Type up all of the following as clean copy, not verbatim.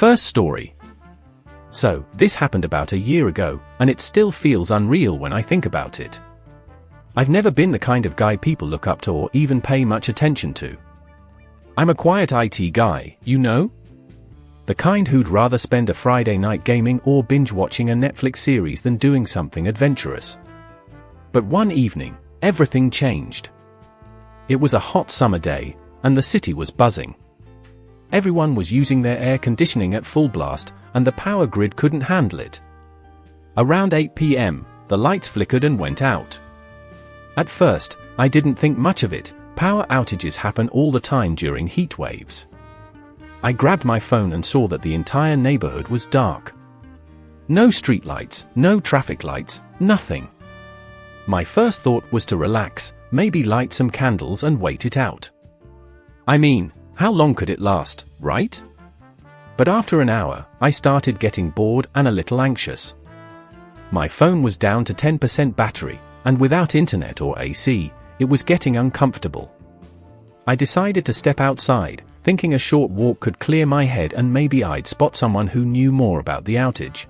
First story. So, this happened about a year ago, and it still feels unreal when I think about it. I've never been the kind of guy people look up to or even pay much attention to. I'm a quiet IT guy, you know? The kind who'd rather spend a Friday night gaming or binge watching a Netflix series than doing something adventurous. But one evening, everything changed. It was a hot summer day, and the city was buzzing. Everyone was using their air conditioning at full blast, and the power grid couldn't handle it. Around 8 p.m., the lights flickered and went out. At first, I didn't think much of it. Power outages happen all the time during heat waves. I grabbed my phone and saw that the entire neighborhood was dark. No streetlights, no traffic lights, nothing. My first thought was to relax, maybe light some candles and wait it out. I mean, how long could it last, right? But after an hour, I started getting bored and a little anxious. My phone was down to 10% battery, and without internet or AC, it was getting uncomfortable. I decided to step outside, thinking a short walk could clear my head and maybe I'd spot someone who knew more about the outage.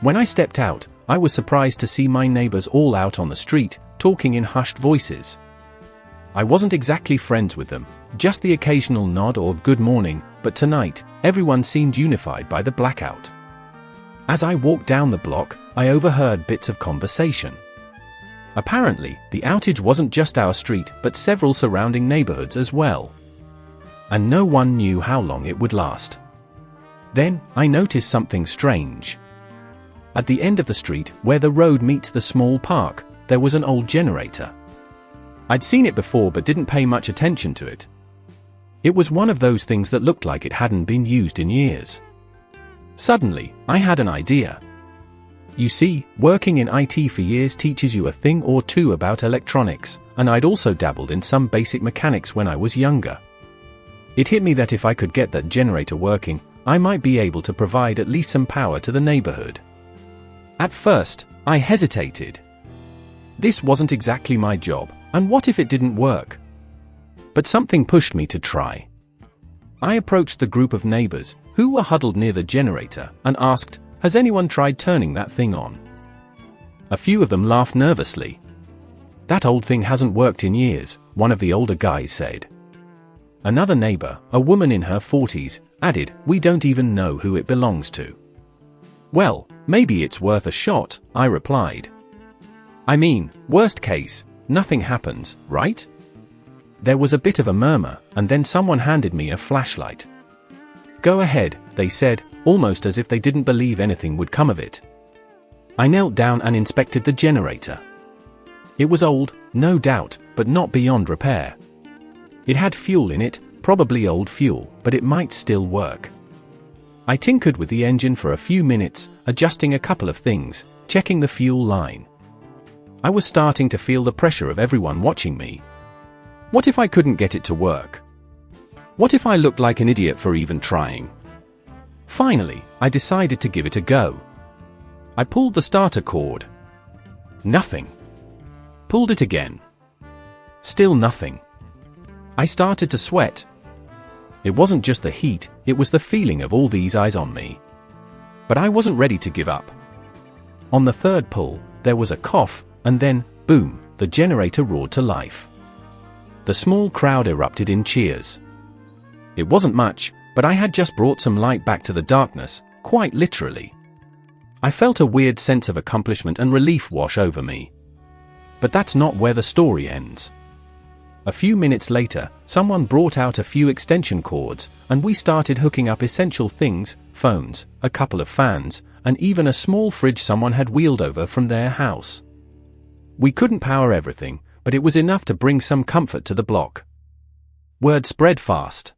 When I stepped out, I was surprised to see my neighbors all out on the street, talking in hushed voices. I wasn't exactly friends with them, just the occasional nod or good morning, but tonight, everyone seemed unified by the blackout. As I walked down the block, I overheard bits of conversation. Apparently, the outage wasn't just our street, but several surrounding neighborhoods as well. And no one knew how long it would last. Then, I noticed something strange. At the end of the street, where the road meets the small park, there was an old generator. I'd seen it before but didn't pay much attention to it. It was one of those things that looked like it hadn't been used in years. Suddenly, I had an idea. You see, working in IT for years teaches you a thing or two about electronics, and I'd also dabbled in some basic mechanics when I was younger. It hit me that if I could get that generator working, I might be able to provide at least some power to the neighborhood. At first, I hesitated. This wasn't exactly my job, and what if it didn't work? But something pushed me to try. I approached the group of neighbors, who were huddled near the generator, and asked, "Has anyone tried turning that thing on?" A few of them laughed nervously. "That old thing hasn't worked in years," one of the older guys said. Another neighbor, a woman in her 40s, added, "We don't even know who it belongs to." "Well, maybe it's worth a shot," I replied. "I mean, worst case, nothing happens, right?" There was a bit of a murmur, and then someone handed me a flashlight. "Go ahead," they said, almost as if they didn't believe anything would come of it. I knelt down and inspected the generator. It was old, no doubt, but not beyond repair. It had fuel in it, probably old fuel, but it might still work. I tinkered with the engine for a few minutes, adjusting a couple of things, checking the fuel line. I was starting to feel the pressure of everyone watching me. What if I couldn't get it to work? What if I looked like an idiot for even trying? Finally, I decided to give it a go. I pulled the starter cord. Nothing. Pulled it again. Still nothing. I started to sweat. It wasn't just the heat, it was the feeling of all these eyes on me. But I wasn't ready to give up. On the third pull, there was a cough, and then, boom, the generator roared to life. The small crowd erupted in cheers. It wasn't much, but I had just brought some light back to the darkness, quite literally. I felt a weird sense of accomplishment and relief wash over me. But that's not where the story ends. A few minutes later, someone brought out a few extension cords, and we started hooking up essential things, phones, a couple of fans, and even a small fridge someone had wheeled over from their house. We couldn't power everything, but it was enough to bring some comfort to the block. Word spread fast.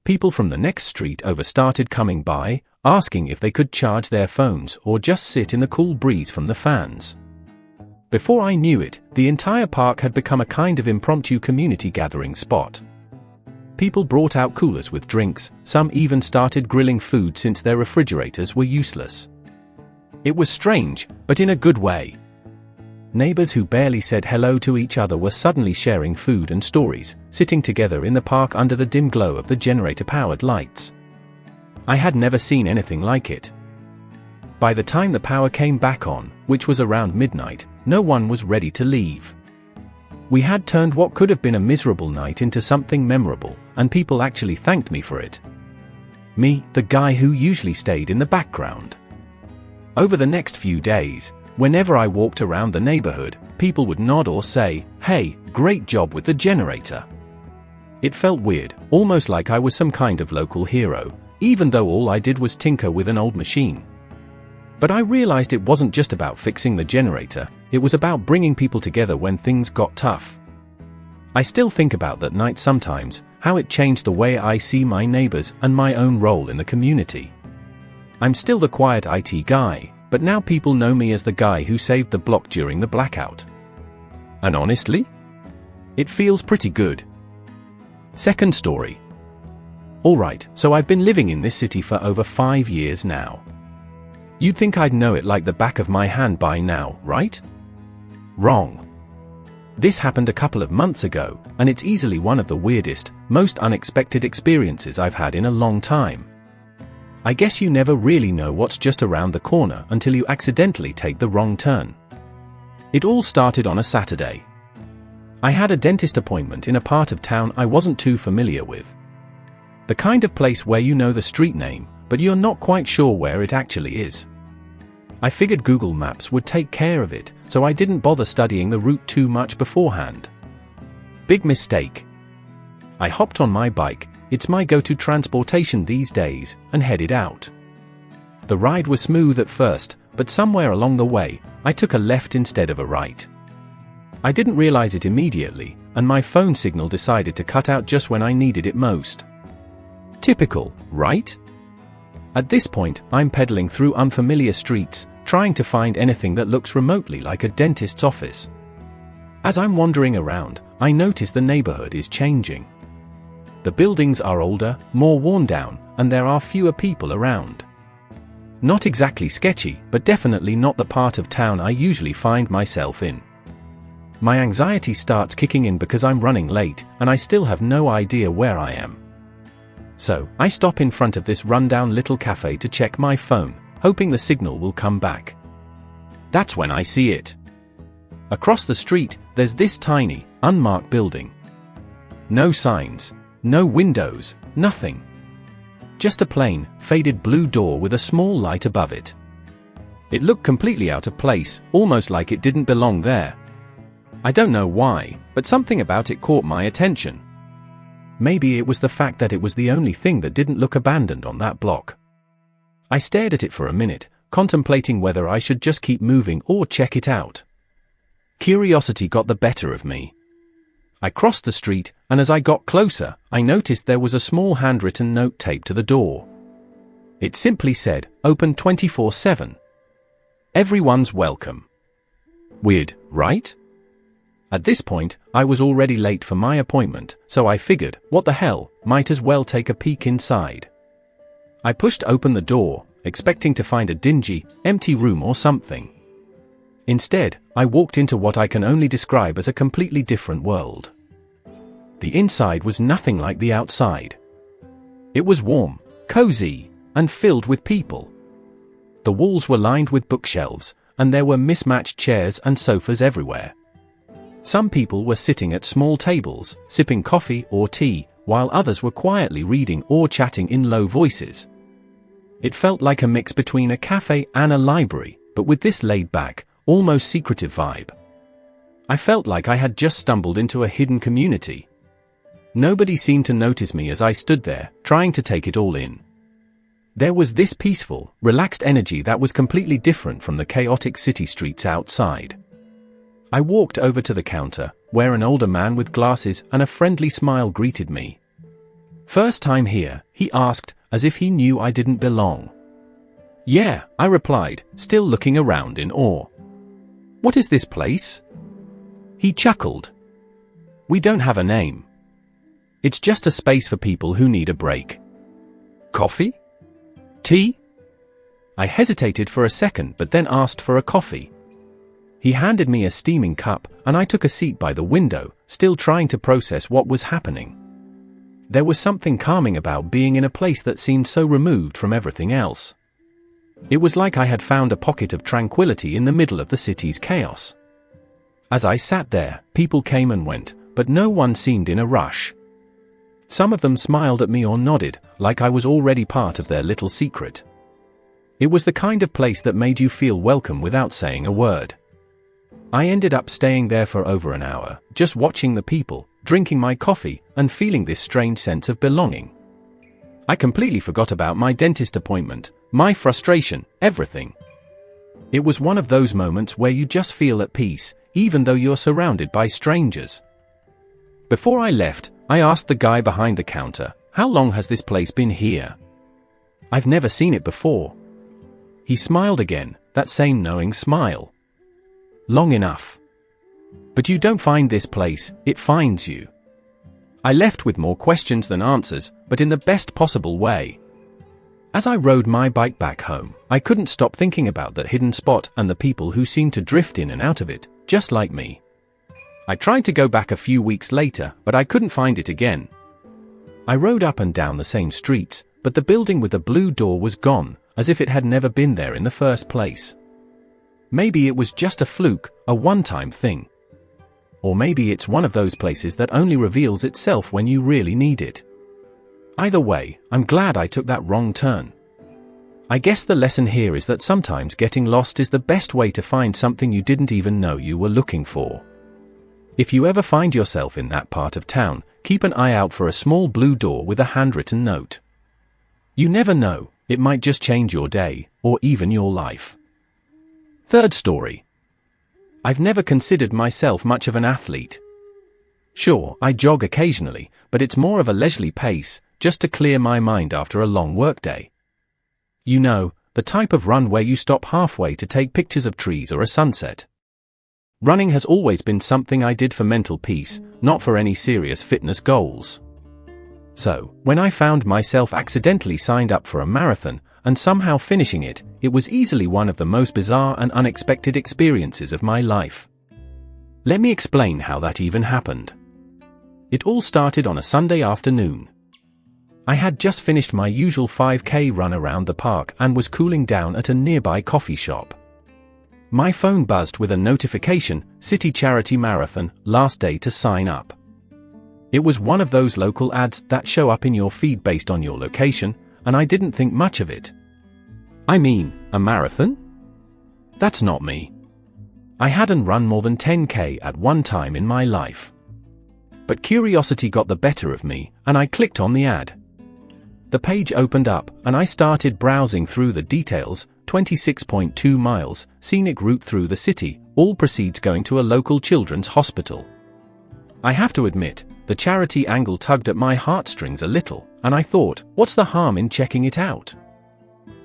People from the next street over started coming by, asking if they could charge their phones or just sit in the cool breeze from the fans. Before I knew it, the entire park had become a kind of impromptu community gathering spot. People brought out coolers with drinks, some even started grilling food since their refrigerators were useless. It was strange, but in a good way. Neighbors who barely said hello to each other were suddenly sharing food and stories, sitting together in the park under the dim glow of the generator-powered lights. I had never seen anything like it. By the time the power came back on, which was around midnight, no one was ready to leave. We had turned what could have been a miserable night into something memorable, and people actually thanked me for it. Me, the guy who usually stayed in the background. Over the next few days, whenever I walked around the neighborhood, people would nod or say, "Hey, great job with the generator." It felt weird, almost like I was some kind of local hero, even though all I did was tinker with an old machine. But I realized it wasn't just about fixing the generator, it was about bringing people together when things got tough. I still think about that night sometimes, how it changed the way I see my neighbors and my own role in the community. I'm still the quiet IT guy, but now people know me as the guy who saved the block during the blackout. And honestly, it feels pretty good. Second story. Alright, so I've been living in this city for over 5 years now. You'd think I'd know it like the back of my hand by now, right? Wrong. This happened a couple of months ago, and it's easily one of the weirdest, most unexpected experiences I've had in a long time. I guess you never really know what's just around the corner until you accidentally take the wrong turn. It all started on a Saturday. I had a dentist appointment in a part of town I wasn't too familiar with. The kind of place where you know the street name, but you're not quite sure where it actually is. I figured Google Maps would take care of it, so I didn't bother studying the route too much beforehand. Big mistake. I hopped on my bike, it's my go-to transportation these days, and headed out. The ride was smooth at first, but somewhere along the way, I took a left instead of a right. I didn't realize it immediately, and my phone signal decided to cut out just when I needed it most. Typical, right? At this point, I'm pedaling through unfamiliar streets, trying to find anything that looks remotely like a dentist's office. As I'm wandering around, I notice the neighborhood is changing. The buildings are older, more worn down, and there are fewer people around. Not exactly sketchy, but definitely not the part of town I usually find myself in. My anxiety starts kicking in because I'm running late, and I still have no idea where I am. So, I stop in front of this rundown little cafe to check my phone, hoping the signal will come back. That's when I see it. Across the street, there's this tiny, unmarked building. No signs, no windows, nothing. Just a plain, faded blue door with a small light above it. It looked completely out of place, almost like it didn't belong there. I don't know why, but something about it caught my attention. Maybe it was the fact that it was the only thing that didn't look abandoned on that block. I stared at it for a minute, contemplating whether I should just keep moving or check it out. Curiosity got the better of me. I crossed the street, and as I got closer, I noticed there was a small handwritten note taped to the door. It simply said, "Open 24/7. Everyone's welcome." Weird, right? At this point, I was already late for my appointment, so I figured, what the hell, might as well take a peek inside. I pushed open the door, expecting to find a dingy, empty room or something. Instead, I walked into what I can only describe as a completely different world. The inside was nothing like the outside. It was warm, cozy, and filled with people. The walls were lined with bookshelves, and there were mismatched chairs and sofas everywhere. Some people were sitting at small tables, sipping coffee or tea, while others were quietly reading or chatting in low voices. It felt like a mix between a cafe and a library, but with this laid-back, almost secretive vibe. I felt like I had just stumbled into a hidden community. Nobody seemed to notice me as I stood there, trying to take it all in. There was this peaceful, relaxed energy that was completely different from the chaotic city streets outside. I walked over to the counter, where an older man with glasses and a friendly smile greeted me. "First time here?" he asked, as if he knew I didn't belong. "Yeah," I replied, still looking around in awe. "What is this place?" He chuckled. "We don't have a name. It's just a space for people who need a break." "Coffee? Tea?" I hesitated for a second but then asked for a coffee. He handed me a steaming cup, and I took a seat by the window, still trying to process what was happening. There was something calming about being in a place that seemed so removed from everything else. It was like I had found a pocket of tranquility in the middle of the city's chaos. As I sat there, people came and went, but no one seemed in a rush. Some of them smiled at me or nodded, like I was already part of their little secret. It was the kind of place that made you feel welcome without saying a word. I ended up staying there for over an hour, just watching the people, drinking my coffee, and feeling this strange sense of belonging. I completely forgot about my dentist appointment, my frustration, everything. It was one of those moments where you just feel at peace, even though you're surrounded by strangers. Before I left, I asked the guy behind the counter, "How long has this place been here? I've never seen it before." He smiled again, that same knowing smile. "Long enough. But you don't find this place, it finds you." I left with more questions than answers, but in the best possible way. As I rode my bike back home, I couldn't stop thinking about that hidden spot and the people who seemed to drift in and out of it, just like me. I tried to go back a few weeks later, but I couldn't find it again. I rode up and down the same streets, but the building with the blue door was gone, as if it had never been there in the first place. Maybe it was just a fluke, a one-time thing. Or maybe it's one of those places that only reveals itself when you really need it. Either way, I'm glad I took that wrong turn. I guess the lesson here is that sometimes getting lost is the best way to find something you didn't even know you were looking for. If you ever find yourself in that part of town, keep an eye out for a small blue door with a handwritten note. You never know, it might just change your day, or even your life. Third story. I've never considered myself much of an athlete. Sure, I jog occasionally, but it's more of a leisurely pace, just to clear my mind after a long workday. You know, the type of run where you stop halfway to take pictures of trees or a sunset. Running has always been something I did for mental peace, not for any serious fitness goals. So, when I found myself accidentally signed up for a marathon, and somehow finishing it, it was easily one of the most bizarre and unexpected experiences of my life. Let me explain how that even happened. It all started on a Sunday afternoon. I had just finished my usual 5K run around the park and was cooling down at a nearby coffee shop. My phone buzzed with a notification, City Charity Marathon, last day to sign up. It was one of those local ads that show up in your feed based on your location, and I didn't think much of it. I mean, a marathon? That's not me. I hadn't run more than 10K at one time in my life. But curiosity got the better of me, and I clicked on the ad. The page opened up, and I started browsing through the details. 26.2 miles, scenic route through the city, all proceeds going to a local children's hospital. I have to admit, the charity angle tugged at my heartstrings a little, and I thought, what's the harm in checking it out?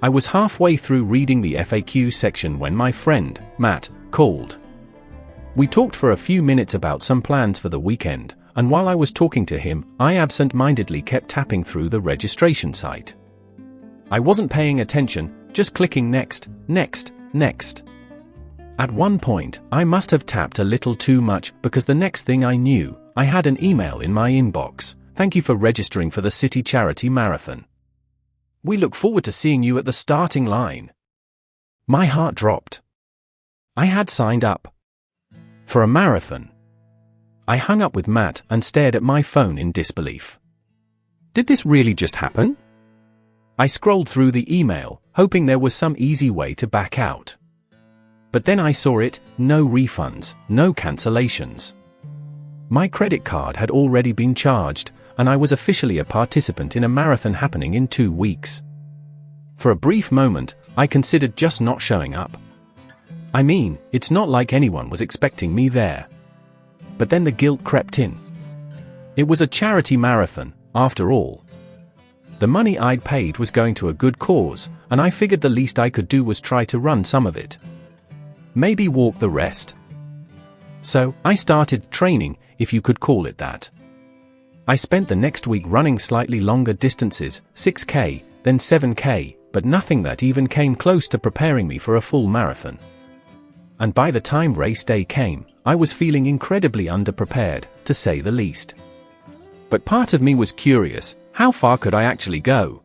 I was halfway through reading the FAQ section when my friend, Matt, called. We talked for a few minutes about some plans for the weekend, and while I was talking to him, I absent-mindedly kept tapping through the registration site. I wasn't paying attention, just clicking next, next, next. At one point, I must have tapped a little too much because the next thing I knew, I had an email in my inbox. "Thank you for registering for the City Charity Marathon. We look forward to seeing you at the starting line." My heart dropped. I had signed up for a marathon. I hung up with Matt and stared at my phone in disbelief. Did this really just happen? I scrolled through the email, hoping there was some easy way to back out. But then I saw it, no refunds, no cancellations. My credit card had already been charged, and I was officially a participant in a marathon happening in 2 weeks. For a brief moment, I considered just not showing up. I mean, it's not like anyone was expecting me there. But then the guilt crept in. It was a charity marathon, after all. The money I'd paid was going to a good cause, and I figured the least I could do was try to run some of it. Maybe walk the rest. So, I started training, if you could call it that. I spent the next week running slightly longer distances, 6K, then 7K, but nothing that even came close to preparing me for a full marathon. And by the time race day came, I was feeling incredibly underprepared, to say the least. But part of me was curious, how far could I actually go?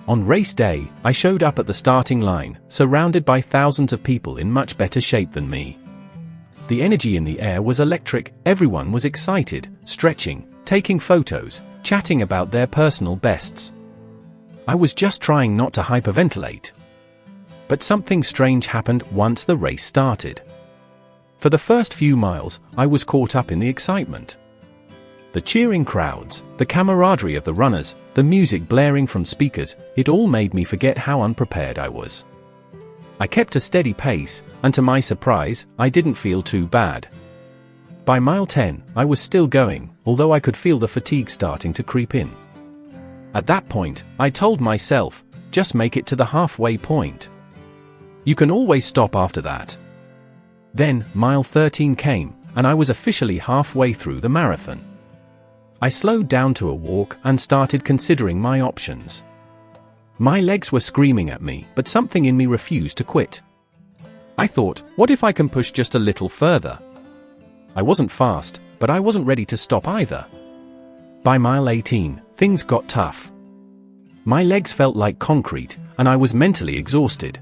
On race day, I showed up at the starting line, surrounded by thousands of people in much better shape than me. The energy in the air was electric, everyone was excited, stretching, taking photos, chatting about their personal bests. I was just trying not to hyperventilate. But something strange happened once the race started. For the first few miles, I was caught up in the excitement. The cheering crowds, the camaraderie of the runners, the music blaring from speakers, it all made me forget how unprepared I was. I kept a steady pace, and to my surprise, I didn't feel too bad. By mile 10, I was still going, although I could feel the fatigue starting to creep in. At that point, I told myself, just make it to the halfway point. You can always stop after that. Then, mile 13 came, and I was officially halfway through the marathon. I slowed down to a walk and started considering my options. My legs were screaming at me, but something in me refused to quit. I thought, what if I can push just a little further? I wasn't fast, but I wasn't ready to stop either. By mile 18, things got tough. My legs felt like concrete, and I was mentally exhausted.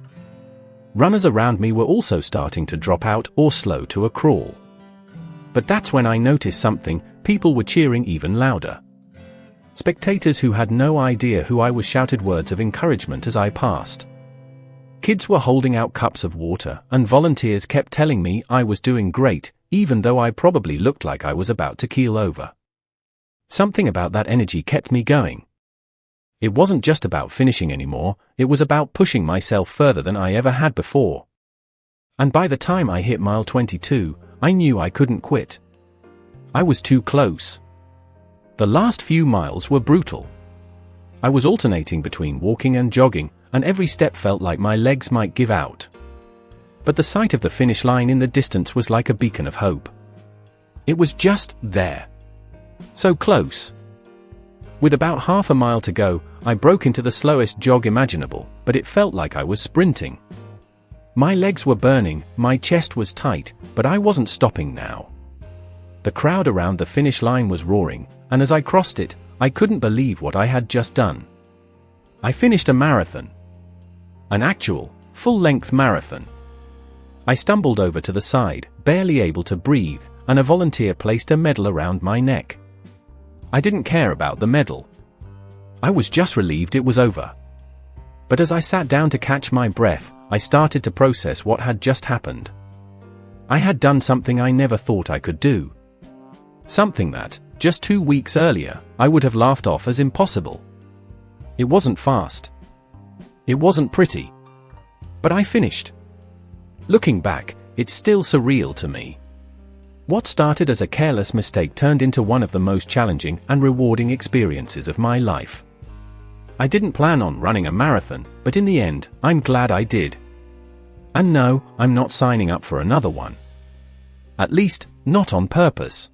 Runners around me were also starting to drop out or slow to a crawl. But that's when I noticed something. People were cheering even louder. Spectators who had no idea who I was shouted words of encouragement as I passed. Kids were holding out cups of water, and volunteers kept telling me I was doing great, even though I probably looked like I was about to keel over. Something about that energy kept me going. It wasn't just about finishing anymore, it was about pushing myself further than I ever had before. And by the time I hit mile 22, I knew I couldn't quit. I was too close. The last few miles were brutal. I was alternating between walking and jogging, and every step felt like my legs might give out. But the sight of the finish line in the distance was like a beacon of hope. It was just there. So close. With about half a mile to go, I broke into the slowest jog imaginable, but it felt like I was sprinting. My legs were burning, my chest was tight, but I wasn't stopping now. The crowd around the finish line was roaring, and as I crossed it, I couldn't believe what I had just done. I finished a marathon. An actual, full-length marathon. I stumbled over to the side, barely able to breathe, and a volunteer placed a medal around my neck. I didn't care about the medal. I was just relieved it was over. But as I sat down to catch my breath, I started to process what had just happened. I had done something I never thought I could do. Something that, just 2 weeks earlier, I would have laughed off as impossible. It wasn't fast. It wasn't pretty. But I finished. Looking back, it's still surreal to me. What started as a careless mistake turned into one of the most challenging and rewarding experiences of my life. I didn't plan on running a marathon, but in the end, I'm glad I did. And no, I'm not signing up for another one. At least, not on purpose.